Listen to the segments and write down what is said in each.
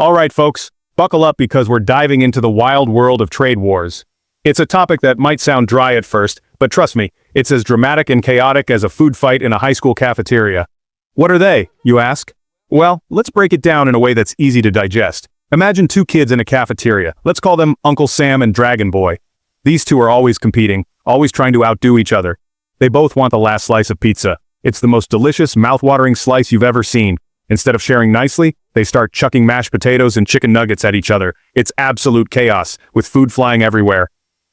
All right, folks, buckle up because we're diving into the wild world of trade wars. It's a topic that might sound dry at first, but trust me, it's as dramatic and chaotic as a food fight in a high school cafeteria. What are they, you ask? Well, let's break it down in a way that's easy to digest. Imagine two kids in a cafeteria. Let's call them Uncle Sam and Dragon Boy. These two are always competing, always trying to outdo each other. They both want the last slice of pizza. It's the most delicious, mouth-watering slice you've ever seen. Instead of sharing nicely, they start chucking mashed potatoes and chicken nuggets at each other. It's absolute chaos, with food flying everywhere.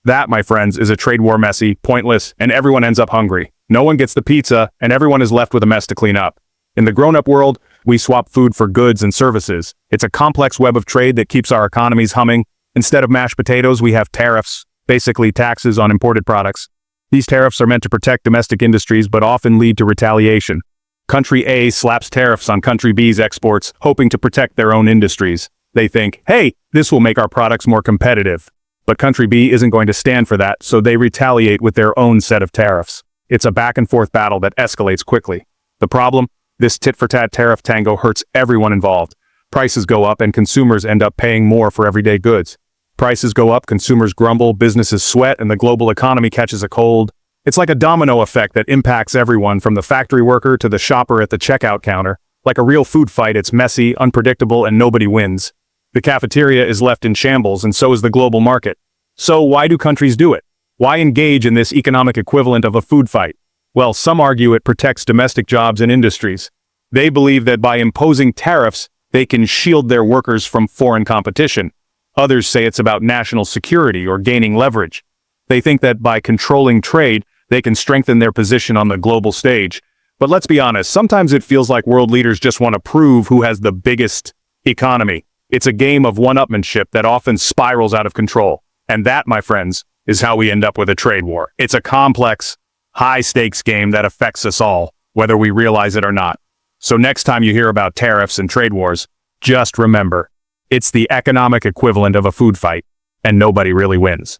That, my friends, is a trade war messy, pointless, and everyone ends up hungry. No one gets the pizza, and everyone is left with a mess to clean up. In the grown-up world, we swap food for goods and services. It's a complex web of trade that keeps our economies humming. Instead of mashed potatoes, we have tariffs, basically taxes on imported products. These tariffs are meant to protect domestic industries but often lead to retaliation. Country A slaps tariffs on Country B's exports, hoping to protect their own industries. They think, hey, this will make our products more competitive. But Country B isn't going to stand for that, so they retaliate with their own set of tariffs. It's a back-and-forth battle that escalates quickly. The problem? This tit-for-tat tariff tango hurts everyone involved. Prices go up and consumers end up paying more for everyday goods. Prices go up, consumers grumble, businesses sweat, and the global economy catches a cold. It's like a domino effect that impacts everyone from the factory worker to the shopper at the checkout counter. Like a real food fight, it's messy, unpredictable, and nobody wins. The cafeteria is left in shambles, and so is the global market. So why do countries do it? Why engage in this economic equivalent of a food fight? Well, some argue it protects domestic jobs and industries. They believe that by imposing tariffs, they can shield their workers from foreign competition. Others say it's about national security or gaining leverage. They think that by controlling trade, they can strengthen their position on the global stage. But let's be honest, sometimes it feels like world leaders just want to prove who has the biggest economy. It's a game of one-upmanship that often spirals out of control. And that, my friends, is how we end up with a trade war. It's a complex, high-stakes game that affects us all, whether we realize it or not. So next time you hear about tariffs and trade wars, just remember, it's the economic equivalent of a food fight, and nobody really wins.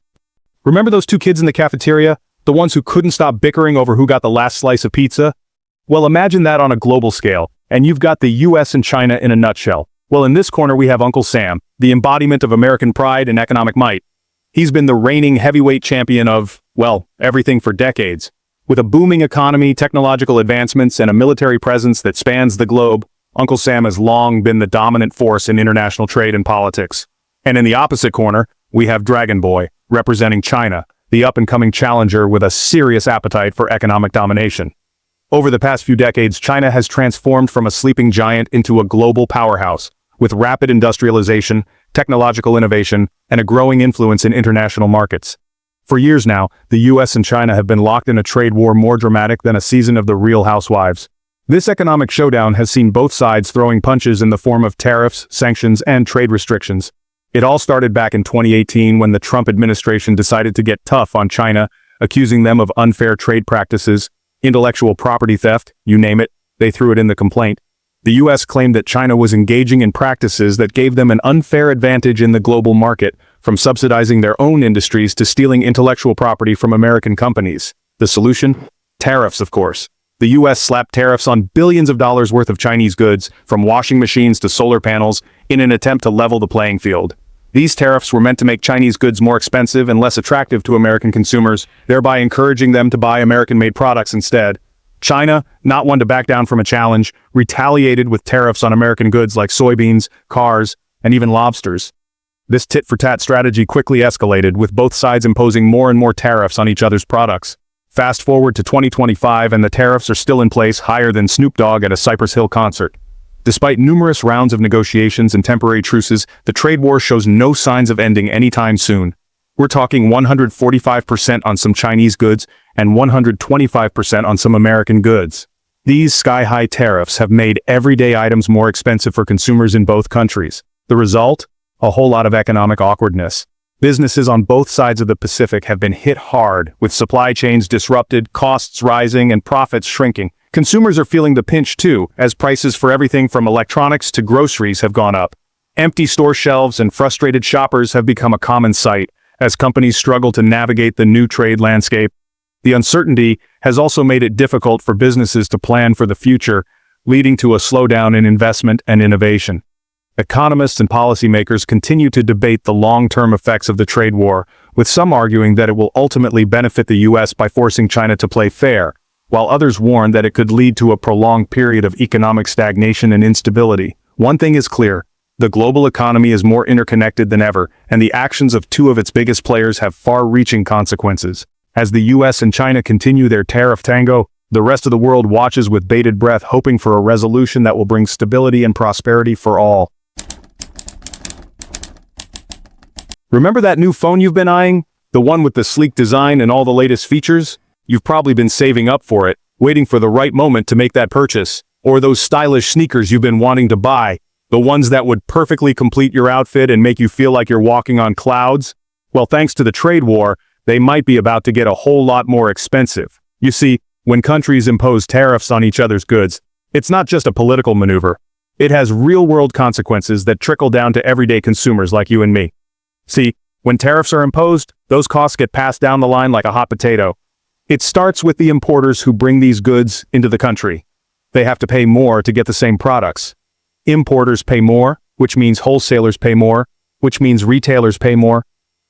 Remember those two kids in the cafeteria? The ones who couldn't stop bickering over who got the last slice of pizza? Well, imagine that on a global scale, and you've got the US and China in a nutshell. Well, in this corner we have Uncle Sam, the embodiment of American pride and economic might. He's been the reigning heavyweight champion of, well, everything for decades. With a booming economy, technological advancements, and a military presence that spans the globe, Uncle Sam has long been the dominant force in international trade and politics. And in the opposite corner, we have Dragon Boy, representing China, the up-and-coming challenger with a serious appetite for economic domination. Over the past few decades, China has transformed from a sleeping giant into a global powerhouse, with rapid industrialization, technological innovation, and a growing influence in international markets. For years now, the US and China have been locked in a trade war more dramatic than a season of The Real Housewives. This economic showdown has seen both sides throwing punches in the form of tariffs, sanctions, and trade restrictions. It all started back in 2018 when the Trump administration decided to get tough on China, accusing them of unfair trade practices, intellectual property theft, you name it, they threw it in the complaint. The US claimed that China was engaging in practices that gave them an unfair advantage in the global market, from subsidizing their own industries to stealing intellectual property from American companies. The solution? Tariffs, of course. The US slapped tariffs on billions of dollars worth of Chinese goods, from washing machines to solar panels, in an attempt to level the playing field. These tariffs were meant to make Chinese goods more expensive and less attractive to American consumers, thereby encouraging them to buy American-made products instead. China, not one to back down from a challenge, retaliated with tariffs on American goods like soybeans, cars, and even lobsters. This tit-for-tat strategy quickly escalated, with both sides imposing more and more tariffs on each other's products. Fast forward to 2025 and the tariffs are still in place, higher than Snoop Dogg at a Cypress Hill concert. Despite numerous rounds of negotiations and temporary truces, the trade war shows no signs of ending anytime soon. We're talking 145% on some Chinese goods and 125% on some American goods. These sky-high tariffs have made everyday items more expensive for consumers in both countries. The result? A whole lot of economic awkwardness. Businesses on both sides of the Pacific have been hit hard, with supply chains disrupted, costs rising, and profits shrinking. Consumers are feeling the pinch too, as prices for everything from electronics to groceries have gone up. Empty store shelves and frustrated shoppers have become a common sight, as companies struggle to navigate the new trade landscape. The uncertainty has also made it difficult for businesses to plan for the future, leading to a slowdown in investment and innovation. Economists and policymakers continue to debate the long-term effects of the trade war, with some arguing that it will ultimately benefit the US by forcing China to play fair, while others warn that it could lead to a prolonged period of economic stagnation and instability. One thing is clear: the global economy is more interconnected than ever, and the actions of two of its biggest players have far-reaching consequences. As the US and China continue their tariff tango, the rest of the world watches with bated breath, hoping for a resolution that will bring stability and prosperity for all. Remember that new phone you've been eyeing? The one with the sleek design and all the latest features? You've probably been saving up for it, waiting for the right moment to make that purchase. Or those stylish sneakers you've been wanting to buy, the ones that would perfectly complete your outfit and make you feel like you're walking on clouds? Well, thanks to the trade war, they might be about to get a whole lot more expensive. You see, when countries impose tariffs on each other's goods, it's not just a political maneuver. It has real-world consequences that trickle down to everyday consumers like you and me. See, when tariffs are imposed, those costs get passed down the line like a hot potato. It starts with the importers who bring these goods into the country. They have to pay more to get the same products. Importers pay more, which means wholesalers pay more, which means retailers pay more.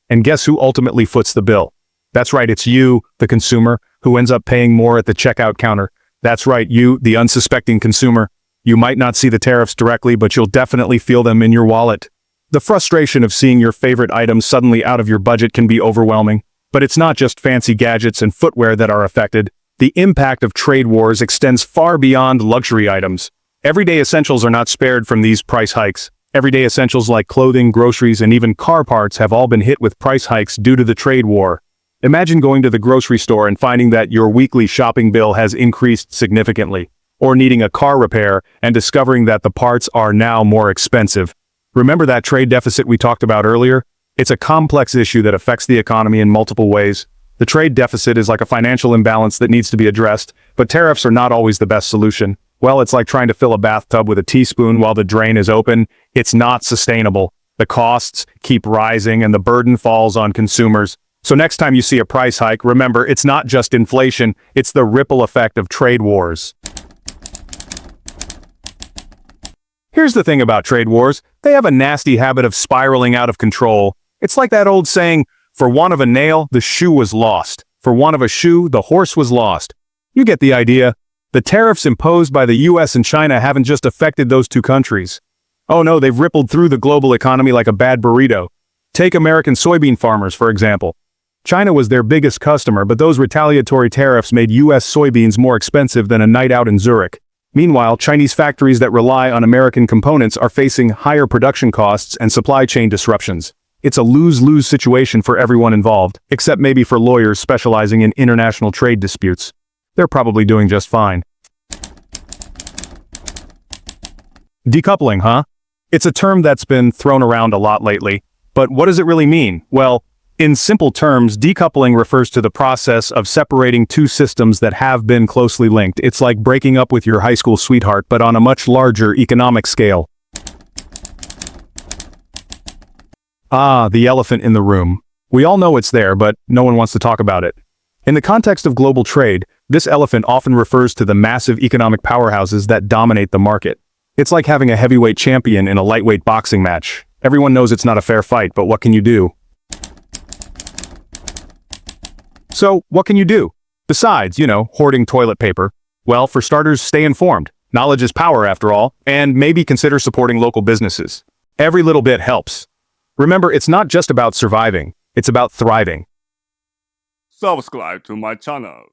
And guess who ultimately foots the bill? That's right, it's you, the consumer, who ends up paying more at the checkout counter. That's right, you, the unsuspecting consumer. You might not see the tariffs directly, but you'll definitely feel them in your wallet. The frustration of seeing your favorite items suddenly out of your budget can be overwhelming. But it's not just fancy gadgets and footwear that are affected. The impact of trade wars extends far beyond luxury items. Everyday essentials are not spared from these price hikes. Everyday essentials like clothing, groceries, and even car parts have all been hit with price hikes due to the trade war. Imagine going to the grocery store and finding that your weekly shopping bill has increased significantly, or needing a car repair and discovering that the parts are now more expensive. Remember that trade deficit we talked about earlier? It's a complex issue that affects the economy in multiple ways. The trade deficit is like a financial imbalance that needs to be addressed, but tariffs are not always the best solution. Well, it's like trying to fill a bathtub with a teaspoon while the drain is open. It's not sustainable. The costs keep rising and the burden falls on consumers. So next time you see a price hike, remember, it's not just inflation, it's the ripple effect of trade wars. Here's the thing about trade wars: they have a nasty habit of spiraling out of control. It's like that old saying, for want of a nail, the shoe was lost. For want of a shoe, the horse was lost. You get the idea. The tariffs imposed by the US and China haven't just affected those two countries. Oh no, they've rippled through the global economy like a bad burrito. Take American soybean farmers, for example. China was their biggest customer, but those retaliatory tariffs made US soybeans more expensive than a night out in Zurich. Meanwhile, Chinese factories that rely on American components are facing higher production costs and supply chain disruptions. It's a lose-lose situation for everyone involved, except maybe for lawyers specializing in international trade disputes. They're probably doing just fine. Decoupling, huh? It's a term that's been thrown around a lot lately, but what does it really mean? Well, in simple terms, decoupling refers to the process of separating two systems that have been closely linked. It's like breaking up with your high school sweetheart, but on a much larger economic scale. Ah, the elephant in the room. We all know it's there, but no one wants to talk about it. In the context of global trade, this elephant often refers to the massive economic powerhouses that dominate the market. It's like having a heavyweight champion in a lightweight boxing match. Everyone knows it's not a fair fight, but what can you do? So, what can you do? Besides, hoarding toilet paper. Well, for starters, stay informed. Knowledge is power after all, and maybe consider supporting local businesses. Every little bit helps. Remember, it's not just about surviving, it's about thriving. Subscribe to my channel.